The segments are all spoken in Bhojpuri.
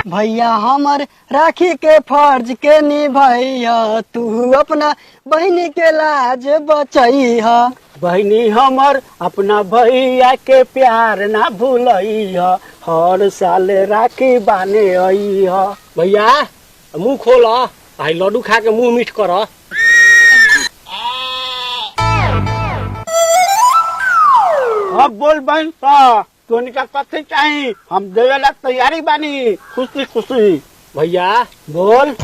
भैया हमर राखी के फर्ज के निभैया, तू अपना बहनी के लाज बचैया। बहनी हमर अपना भैया के प्यार ना भूलैया, हर साल राखी बाने अइहा। भैया मुंह खोल, आई लड्डू खा के मुंह मीठ कर। अब बोल बहन तोनी का कथी चाहिए, हम देवे ला तैयारी बानी खुशी खुशी। भैया बोल,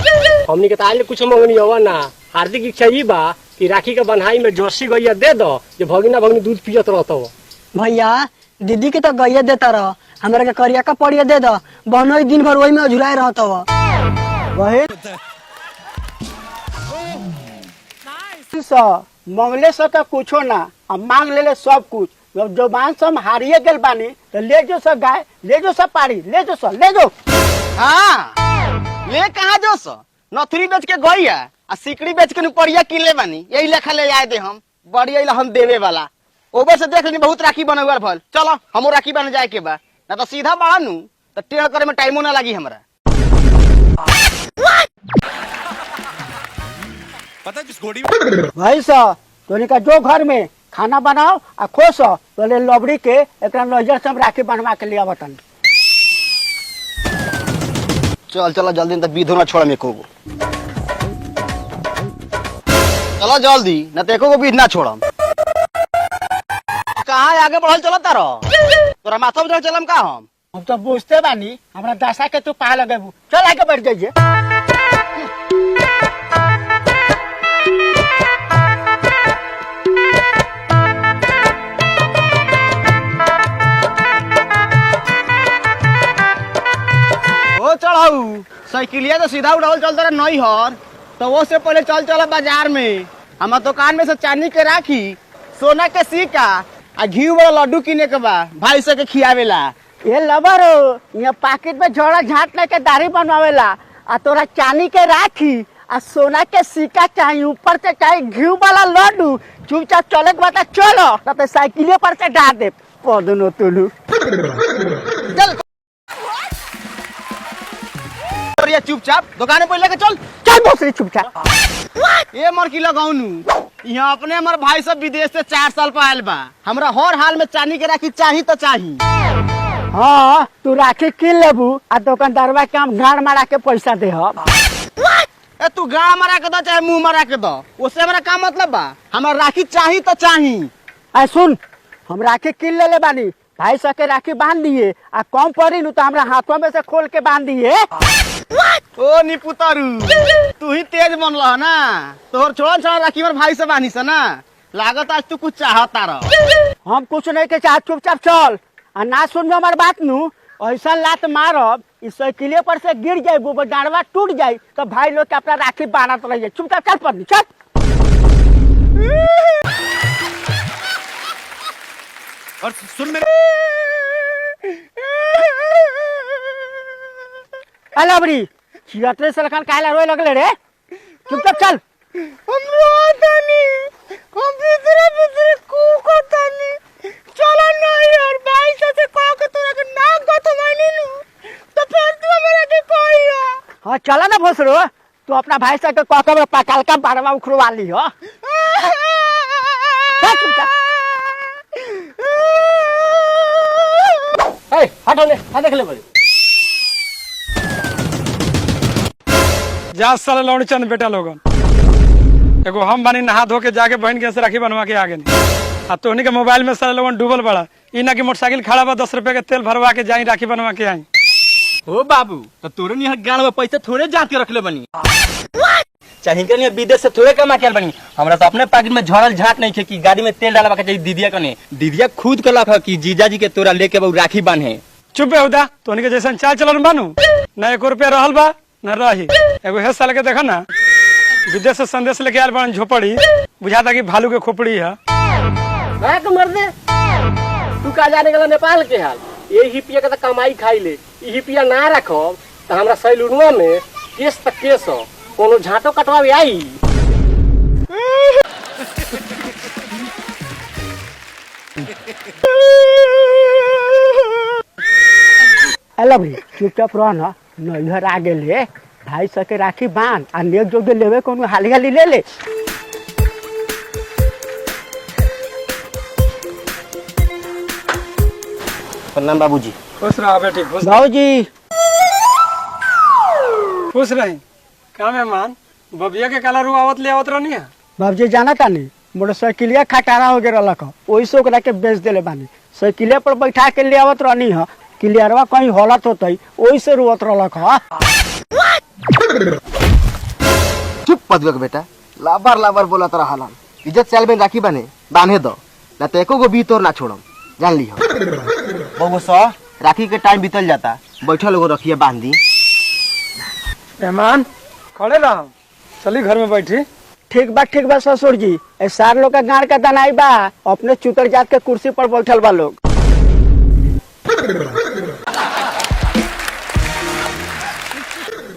हमनी के ताले कुछ मंगनी हवा ना। हार्दिक इच्छा ई बा कि राखी के बन्हाई में जर्सी गैया दे दो, जो भगिना भगनी दूध पियत रहता हो। भैया दीदी के तो गैया देता रह, हमरा के करिया का पड़िया दे दो, बहनोई दिन भर वही में अझुराए रहता हो। मंगले से तो कुछो ना, हम मांग ले सब कुछ। जब जबान से हम हारिए गल बानी तो ले जो सब गाय, ले जो सब पारी, ले जो सब ले जो। हाँ ले कहा जो सो नथुरी बेच के गईया आ सिकड़ी बेच के पड़िया किले बानी, यही लेखा ले आए दे हम बढ़िया हम देवे वाला। ओबर से देख ली बहुत राखी बने हुआ भल, चलो हमो राखी बन जाए के बा, ना तो सीधा बानू तो टेढ़ करे में टाइमो ना लगी हमरा। पता जिस घोड़ी भाई साहब तोनी का जो घर में खाना बनाओ आ खुश हो तो ले लबड़ी के एक नजर से हम राखी बनवा के लिया बतन। चल चलो जल्दी तो विधो ना छोड़ में को, चलो जल्दी न तो एको को विध ना छोड़म। कहाँ आगे बढ़ल चलो तारो, तोरा माथा में चलम का हम तो बुझते बानी, हमरा दशा के तू पा लगेबू। चल आगे बढ़ जाइए। चढ़ाऊ साइकिलिया तो सीधा उड़ावल चलता रहा नहीं हर, तो वो से पहले चल चला बाजार में, हमारे दुकान में से चांदी के राखी, सोना के सिक्का आ घी वाला लड्डू किने के बा भाई से के खियावेला। ये लबर यहाँ पाकिट में झोड़ा झाट लेके दाढ़ी बनवावेला, आ तोरा चांदी के राखी आ सोना के सिक्का चाहिए, ऊपर से चाहिए घी वाला लड्डू। चुपचाप चले के बता चलो, तब साइकिले पर से डाल दे पौधनो तुलू। चल चुपचाप दुकान पे लेके चल, चल दूसरी चुपचाप। ये मर की लगाऊनू यहाँ अपने हमारे भाई सब विदेश से 4 साल पर आयल बा, हमरा हर हाल में चांदी के राखी चाहिए तो चाहिए। हाँ तू राखी किन लेबू आ दुकानदारवा के हम गाड़ मारा के पैसा दे। ए तू गाड़ मारा के दो चाहे मुंह मारा के दो, उससे हमारा का मतलब बा, हमरा राखी चाहिए तो चाहिए। आ सुन, हम राखी किन ले बानी, भाई सके राखी बांध दिए आ कम पड़ी नु तो हमरा हाथों में से खोल के बांध दिए। ओ निपुतारू तू ही तेज बन रहा ना, तोहर छोड़ छोड़ राखी और भाई से बानी से ना, लागत आज तू कुछ चाहता रह। हम कुछ नहीं के चाह, चुपचाप चल। आ ना सुन हमार बात नु, ऐसा लात मारब इस साइकिले पर से गिर जाए, वो डांडवा टूट जाए तो भाई लोग के अपना राखी बांधत रहिए। चुपचाप चल पड़नी चल। और सुन मेरे अलबरी चियतरे से लखन काहे रोए लगले रे, चुपचाप चल। हम रोतानी, हम भीतरे भीतरे कूकतानी, चलो नहीं यार भाई से कह के तोरा के नाक गथमानी नु, तो फिर तू मेरा के कहिया। हाँ चला ना भोसरो, तू अपना भाई से के कह के पकाल का बारवा उखड़वा ली हो। चल चुपचाप। ए हटो ले, आ देख ले बड़ी जा साले लौड़ी चंद बेटा लोगन, एगो हम बानी नहा धो के जाके बहन के से राखी बनवा के आगे आ तोहनी के मोबाइल में साले लोगन डूबल बड़ा। ई ना कि मोटरसाइकिल खड़ा बा 10 रुपए के तेल भरवा के जाई राखी बनवा के आई। ओ बाबू तो तोरे निहर गांव में पैसे थोड़े जात के रखले बनी, चाहिए के नहीं विदेश से थोड़े कमा के बनी। हमरा तो अपने पैकेट में झड़ल झाट नहीं थे कि गाड़ी में तेल डालवा के चाहिए दीदिया कने, दीदिया खुद कहलक है कि जीजाजी के तोरा लेके बहु राखी बांधे। चुप बेहुदा, तोहनी के जैसन चाल चलन बानू ना 1 रुपया रहल बा न रही। एगो हे साल के देखा ना विदेश से संदेश लेके आयल बन झोपड़ी, बुझाता कि भालू के खोपड़ी है। मर्दे तू का जाने गला नेपाल के हाल, ये हिपिया के तो कमाई खाई ले, ई हिपिया ना रखो तो हमरा सैलूनवा में केस तक केस हो, कोनो झाटो कटवावे आई। हेलो भाई चुपचाप रह ना नैहर आ गेले भाई सके राखी बांध आ नेक जोगे लेवे कोनो हाली हाली ले ले। प्रणाम बाबूजी। खुश रहा बेटी खुश बाबूजी खुश रही। का मेहमान बबिया के काला रू आवत ले आवत रहनी है। बाबूजी जाना तानी मोटरसाइकिलिया खटारा हो गए रहलक ओही से ओकरा के बेच देले बानी। साइकिलिया पर बैठा के ले आवत रहनी है क्लियरवा कहीं हॉलत होतई ओही से रुवत रहलक ह। चुप पदुआ के बेटा लाबर लाबर बोलत रहलन। इज्जत साल में राखी बांधे दो ना तो एको गो भी तोर ना छोड़म जान ली। बहु सो राखी के टाइम बीतल जाता बैठल एगो रखिए बांध दी। मेहमान खड़े रहो चली घर में बैठी। ठीक बा ससुर जी ए सार लोग का गाड़ का दनाई बा अपने चुतर जात के कुर्सी पर बैठल बा लोग।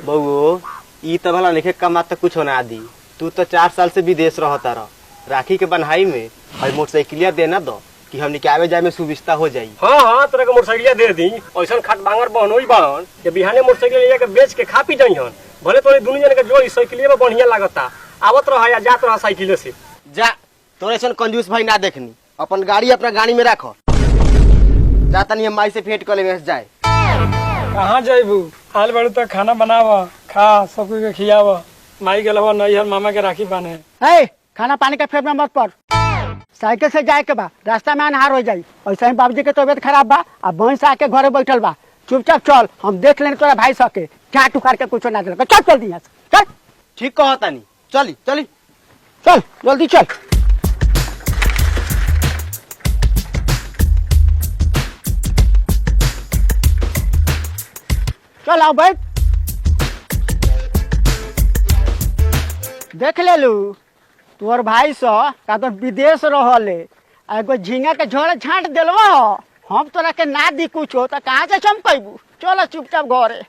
बहु ई तो भला लिखे कमात तो कुछ होना दी। तू तो 4 साल से विदेश रहता रह राखी के बन्हाई में और मोटरसाइकिलिया देना दो कि हमने के आवे जाए में सुविस्ता हो जाई। हाँ हाँ तोरा के मोटरसाइकिलिया दे दी ऐसा खट बांगर बहनोई बाहन के बिहाने मोटरसाइकिल लेके बेच के खा पी जाइहन भले तोरे दुनु जन के जोड़ी साइकिलिया में बढ़िया लागता आवत रह या जात रह साइकिल से। जा तोरे सन कंजूस भाई ना देखनी अपन गाड़ी अपना गाड़ी में रखो जा तनी हम माई से भेंट कर ले जाए। कहाँ जाइबू आल बड़ू तक खाना बनाव खा सब के खियाव माई गलवा नैहर मामा के राखी बांधे। है खाना पानी का फेर में मत पड़ साइकिल से जाए के बा रास्ता में अनहार हो जाई। ऐसा ही बाबूजी के तबियत खराब बा आ बहन से आके घरे बैठल बा चुपचाप चल हम देख लेने तोरा भाई सके क्या टुकार के कुछ ना दे चल जल्दी यहाँ से चल। ठीक कहो तानी चली चली चल जल्दी चल। चल आओ बैठ देख ले लू तोर भाई सो का तो विदेश रहले एगो झींगा के झोड़े छाट दिलवा हम तोरा के ना दी कुछ हो तो कहाँ से चमकैबू। चल चुपचाप घरे।